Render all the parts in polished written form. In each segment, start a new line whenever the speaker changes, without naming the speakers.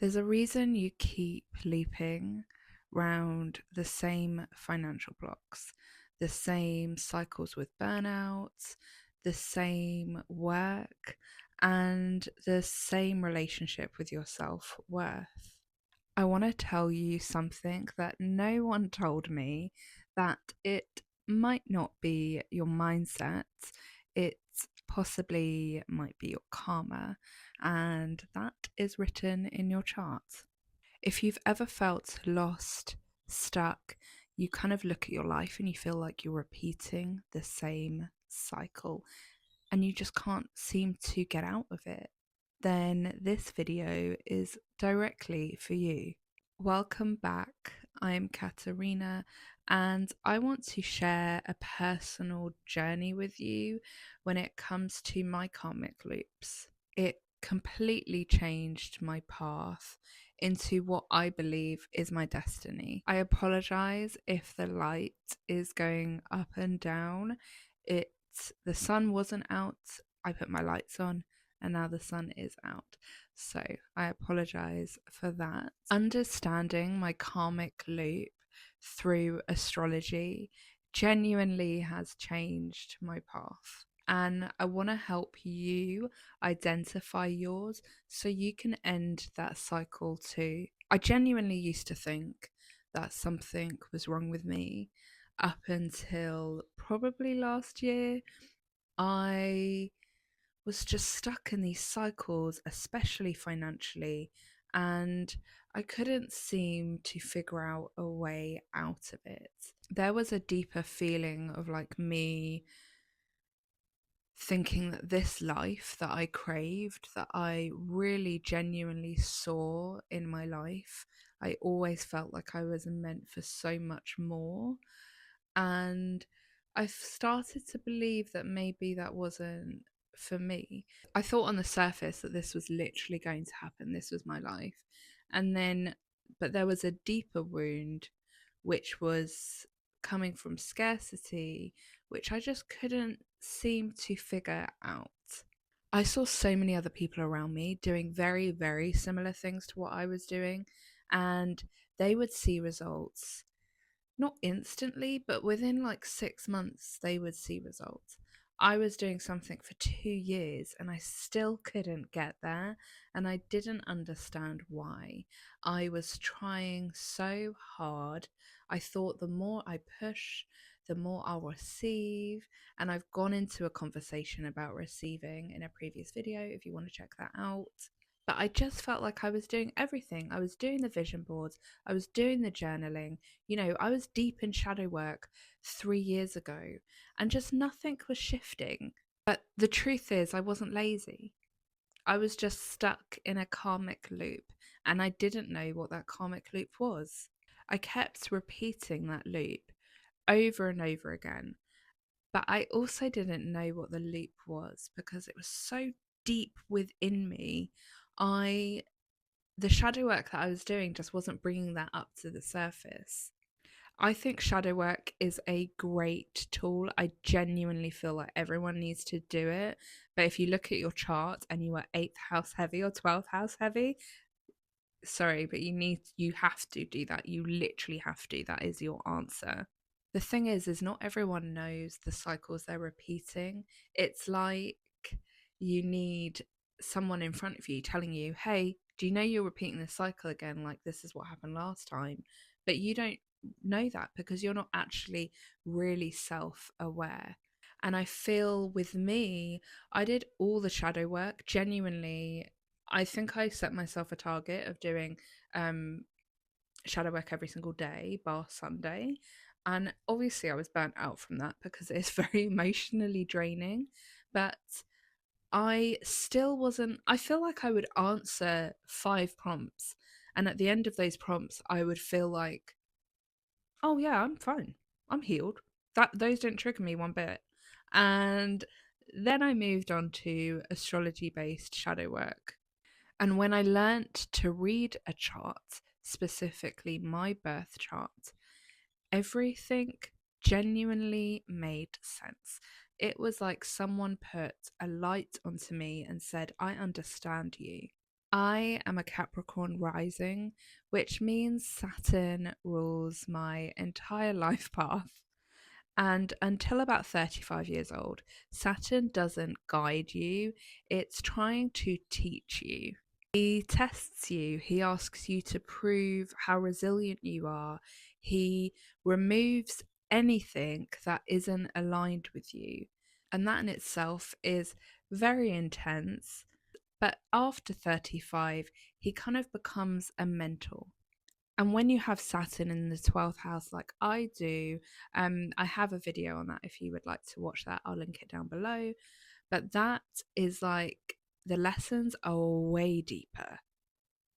There's a reason you keep leaping round the same financial blocks, the same cycles with burnouts, the same work, and the same relationship with your self worth. I want to tell you something that no one told me, that it might not be your mindset, it possibly might be your karma, and that is written in your chart. If you've ever felt lost, stuck, you kind of look at your life and you feel like you're repeating the same cycle and you just can't seem to get out of it, then this video is directly for you. Welcome back. I'm Katerina, and I want to share a personal journey with you when it comes to my karmic loops. It completely changed my path into what I believe is my destiny. I apologize if the light is going up and down. The sun wasn't out. I put my lights on and now the sun is out. So I apologize for that. Understanding my karmic loop through astrology genuinely has changed my path. And I want to help you identify yours so you can end that cycle too. I genuinely used to think that something was wrong with me up until probably last year. I was just stuck in these cycles, especially financially, and I couldn't seem to figure out a way out of it. There was a deeper feeling of like me thinking that this life that I craved, that I really genuinely saw in my life, I always felt like I was meant for so much more. And I've started to believe that maybe that wasn't for me. I thought on the surface that this was literally going to happen, this was my life. And then, but there was a deeper wound, which was coming from scarcity, which I just couldn't seem to figure out. I saw so many other people around me doing very, very similar things to what I was doing, and they would see results not instantly, but within like 6 months, they would see results. I was doing something for 2 years and I still couldn't get there, and I didn't understand why. I was trying so hard. I thought the more I push, the more I'll receive. And I've gone into a conversation about receiving in a previous video if you want to check that out. But I just felt like I was doing everything. I was doing the vision boards, I was doing the journaling. I was deep in shadow work 3 years ago and just nothing was shifting. But the truth is, I wasn't lazy. I was just stuck in a karmic loop and I didn't know what that karmic loop was. I kept repeating that loop over and over again. But I also didn't know what the loop was because it was so deep within me. I The shadow work that I was doing just wasn't bringing that up to the surface. I think shadow work is a great tool. I genuinely feel like everyone needs to do it. But if you look at your chart and you are 8th house heavy or 12th house heavy, sorry, but you have to do that. You literally have to. That is your answer. The thing is not everyone knows the cycles they're repeating. It's like you need someone in front of you telling you, hey, do you know you're repeating this cycle again? Like, this is what happened last time. But you don't know that because you're not actually really self aware. And I feel with me, I did all the shadow work genuinely. I think I set myself a target of doing shadow work every single day, bar Sunday. And obviously, I was burnt out from that because it's very emotionally draining. But I still wasn't, I feel like I would answer 5 prompts. And at the end of those prompts, I would feel like, oh, yeah, I'm fine. I'm healed. Those don't trigger me one bit. And then I moved on to astrology based shadow work. And when I learnt to read a chart, specifically my birth chart, everything genuinely made sense. It was like someone put a light onto me and said, I understand you. I am a Capricorn rising, which means Saturn rules my entire life path. And until about 35 years old, Saturn doesn't guide you, it's trying to teach you. He tests you, he asks you to prove how resilient you are, he removes anything that isn't aligned with you. And that in itself is very intense. But after 35, he kind of becomes a mentor. And when you have Saturn in the 12th house, like I do, I have a video on that if you would like to watch that. I'll link it down below. But that is like the lessons are way deeper.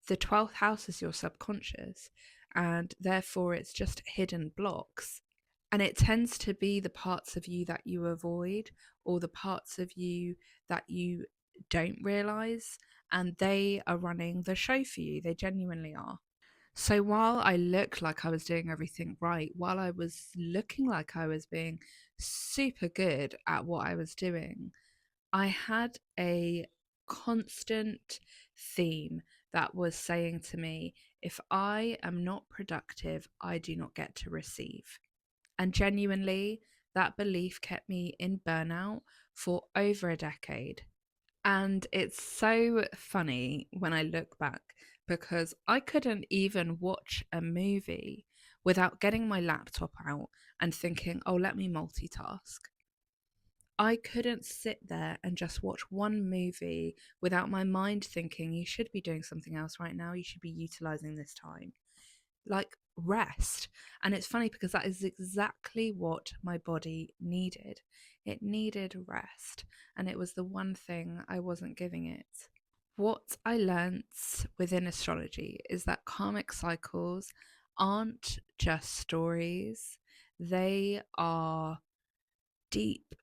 The 12th house is your subconscious, and therefore it's just hidden blocks. And it tends to be the parts of you that you avoid or the parts of you that you don't realize. And they are running the show for you. They genuinely are. So while I looked like I was doing everything right, while I was looking like I was being super good at what I was doing, I had a constant theme that was saying to me, if I am not productive, I do not get to receive. And genuinely, that belief kept me in burnout for over a decade. And it's so funny when I look back because I couldn't even watch a movie without getting my laptop out and thinking, oh, let me multitask. I couldn't sit there and just watch one movie without my mind thinking, you should be doing something else right now. You should be utilizing this time. Like rest. And it's funny because that is exactly what my body needed. It needed rest. And it was the one thing I wasn't giving it. What I learnt within astrology is that karmic cycles aren't just stories, they are deep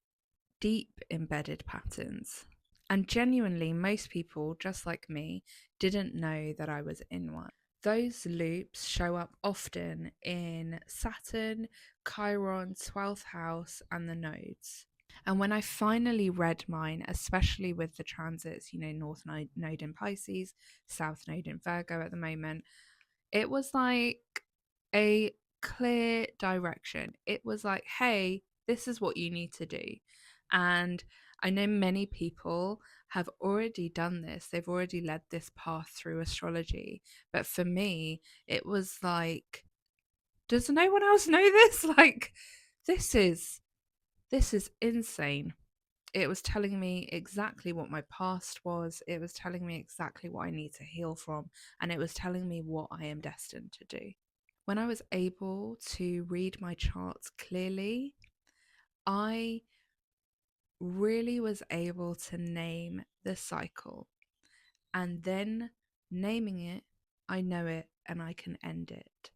deep embedded patterns. And genuinely, most people, just like me, didn't know that I was in one. Those loops show up often in Saturn, Chiron, 12th house, and the nodes. And when I finally read mine, especially with the transits, North node in Pisces, South node in Virgo at the moment, it was like a clear direction. It was like, hey, this is what you need to do. And I know many people have already done this, they've already led this path through astrology. But for me, it was like, does no one else know this? Like, this is insane. It was telling me exactly what my past was. It was telling me exactly what I need to heal from. And it was telling me what I am destined to do. When I was able to read my charts clearly, I really was able to name the cycle. And then naming it, I know it and I can end it.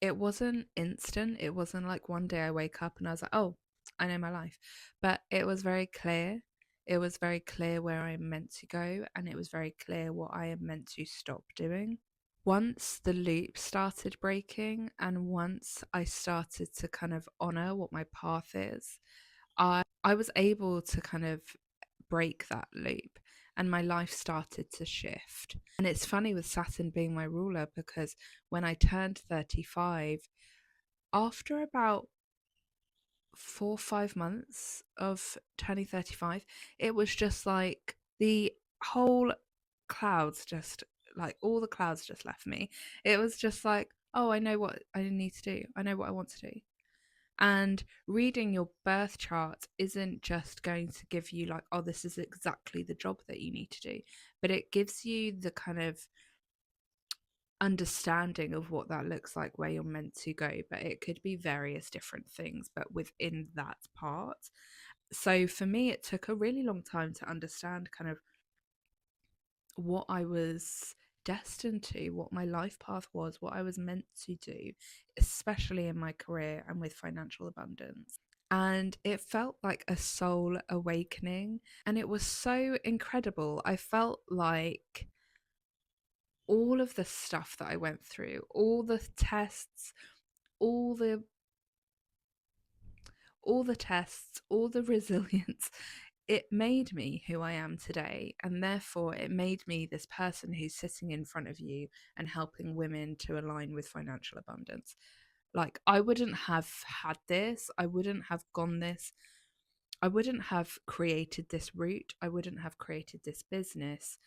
It wasn't instant. It wasn't like one day I wake up and I was like, oh, I know my life. But it was very clear. It was very clear where I'm meant to go. And it was very clear what I am meant to stop doing. Once the loop started breaking and once I started to kind of honor what my path is, I was able to kind of break that loop and my life started to shift. And it's funny with Saturn being my ruler because when I turned 35, after about 4 or 5 months of turning 35, it was just like the whole clouds just like all the clouds just left me. It was just like, oh, I know what I need to do. I know what I want to do. And reading your birth chart isn't just going to give you like, oh, this is exactly the job that you need to do, but it gives you the kind of understanding of what that looks like, where you're meant to go. But it could be various different things, but within that part. So for me, it took a really long time to understand kind of what I was destined to, what my life path was, what I was meant to do, especially in my career and with financial abundance. And it felt like a soul awakening. And it was so incredible. I felt like all of the stuff that I went through, all the tests, all the all the tests, all the resilience, it made me who I am today. And therefore, it made me this person who's sitting in front of you and helping women to align with financial abundance. Like, I wouldn't have had this, I wouldn't have gone this, I wouldn't have created this route, I wouldn't have created this business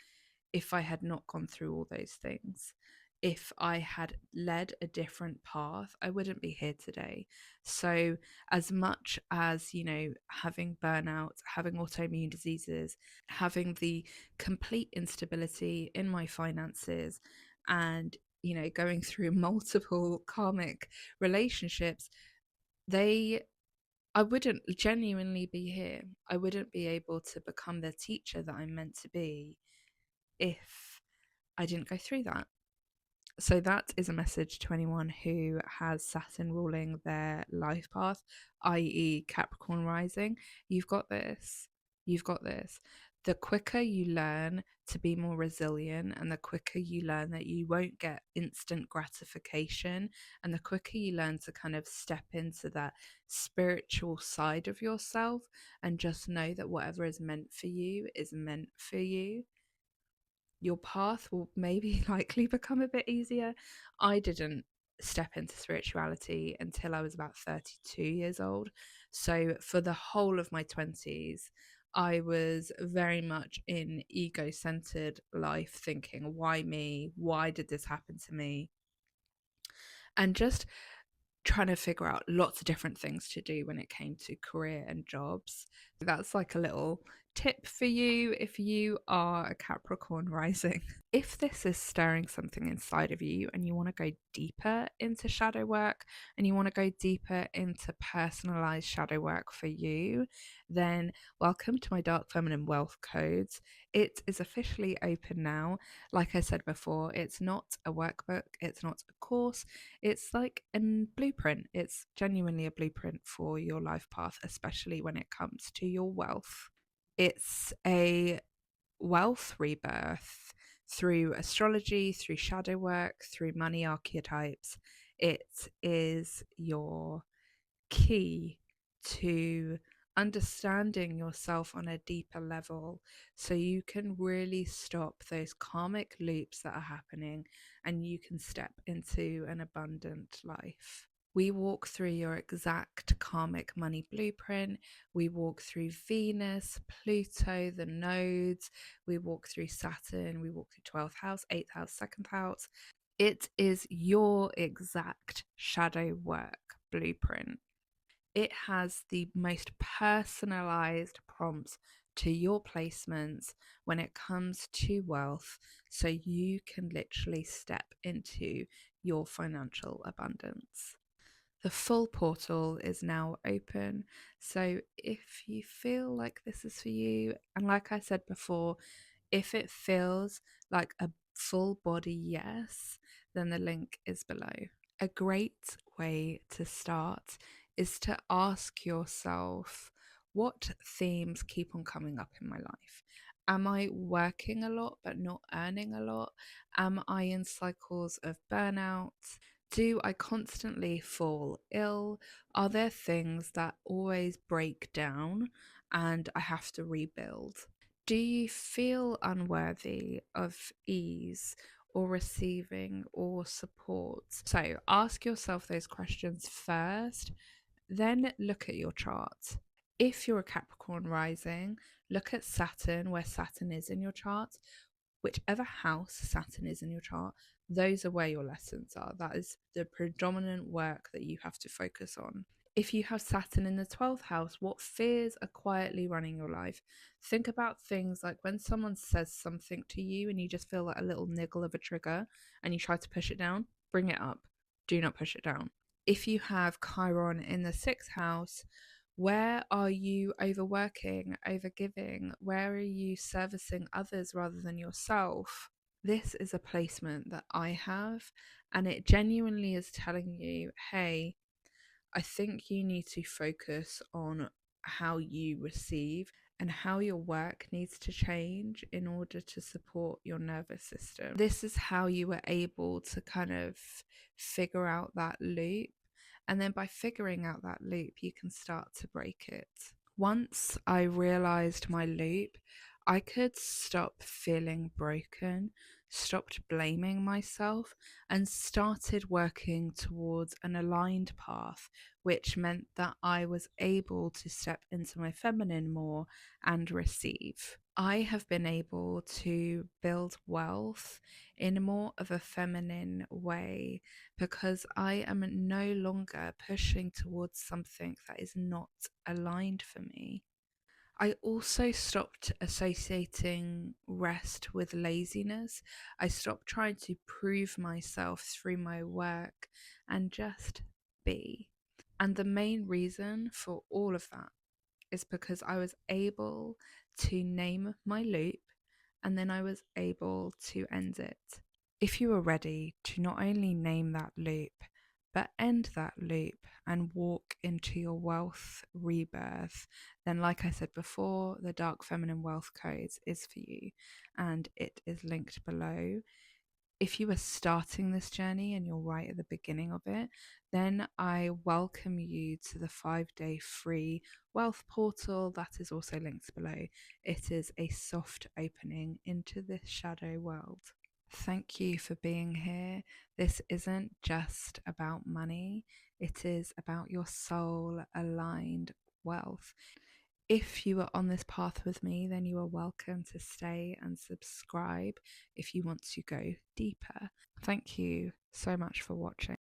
if I had not gone through all those things. If I had led a different path, I wouldn't be here today. So, as much as, having burnout, having autoimmune diseases, having the complete instability in my finances, and, going through multiple karmic relationships, they I wouldn't genuinely be here. I wouldn't be able to become the teacher that I'm meant to be if I didn't go through that. So that is a message to anyone who has Saturn ruling their life path, i.e., Capricorn rising. You've got this. You've got this. The quicker you learn to be more resilient, and the quicker you learn that you won't get instant gratification, and the quicker you learn to kind of step into that spiritual side of yourself and just know that whatever is meant for you is meant for you, your path will maybe likely become a bit easier. I didn't step into spirituality until I was about 32 years old. So for the whole of my 20s, I was very much in ego centered life, thinking, why me? Why did this happen to me? And just trying to figure out lots of different things to do when it came to career and jobs. That's like a little tip for you if you are a Capricorn rising. If this is stirring something inside of you and you want to go deeper into shadow work and you want to go deeper into personalized shadow work for you, then welcome to my Dark Feminine Wealth Codes. It is officially open now. Like I said before, it's not a workbook, it's not a course, it's like a blueprint. It's genuinely a blueprint for your life path, especially when it comes to your wealth. It's a wealth rebirth through astrology, through shadow work, through money archetypes. It is your key to understanding yourself on a deeper level so you can really stop those karmic loops that are happening and you can step into an abundant life. We walk through your exact karmic money blueprint. We walk through Venus, Pluto, the nodes. We walk through Saturn. We walk through 12th house, 8th house, 2nd house. It is your exact shadow work blueprint. It has the most personalized prompts to your placements when it comes to wealth, so you can literally step into your financial abundance. The full portal is now open. So if you feel like this is for you, and like I said before, if it feels like a full body yes, then the link is below. A great way to start is to ask yourself, what themes keep on coming up in my life? Am I working a lot but not earning a lot? Am I in cycles of burnout? Do I constantly fall ill? Are there things that always break down and I have to rebuild? Do you feel unworthy of ease or receiving or support? So ask yourself those questions first, then look at your chart. If you're a Capricorn rising, look at Saturn, where Saturn is in your chart. Whichever house Saturn is in your chart, those are where your lessons are. That is the predominant work that you have to focus on. If you have Saturn in the 12th house, what fears are quietly running your life? Think about things like when someone says something to you and you just feel like a little niggle of a trigger and you try to push it down, bring it up. Do not push it down. If you have Chiron in the 6th house, where are you overworking, overgiving? Where are you servicing others rather than yourself? This is a placement that I have, and it genuinely is telling you, hey, I think you need to focus on how you receive and how your work needs to change in order to support your nervous system. This is how you were able to kind of figure out that loop. And then by figuring out that loop, you can start to break it. Once I realized my loop, I could stop feeling broken, stopped blaming myself, and started working towards an aligned path, which meant that I was able to step into my feminine more and receive. I have been able to build wealth in more of a feminine way because I am no longer pushing towards something that is not aligned for me. I also stopped associating rest with laziness. I stopped trying to prove myself through my work and just be. And the main reason for all of that is because I was able to name my loop and then I was able to end it. If you are ready to not only name that loop, but end that loop and walk into your wealth rebirth, then, like I said before, the Dark Feminine Wealth Codes is for you and it is linked below. If you are starting this journey and you're right at the beginning of it, then I welcome you to the 5-day free wealth portal that is also linked below. It is a soft opening into this shadow world. Thank you for being here. This isn't just about money, it is about your soul aligned wealth. If you are on this path with me, then you are welcome to stay and subscribe if you want to go deeper. Thank you so much for watching.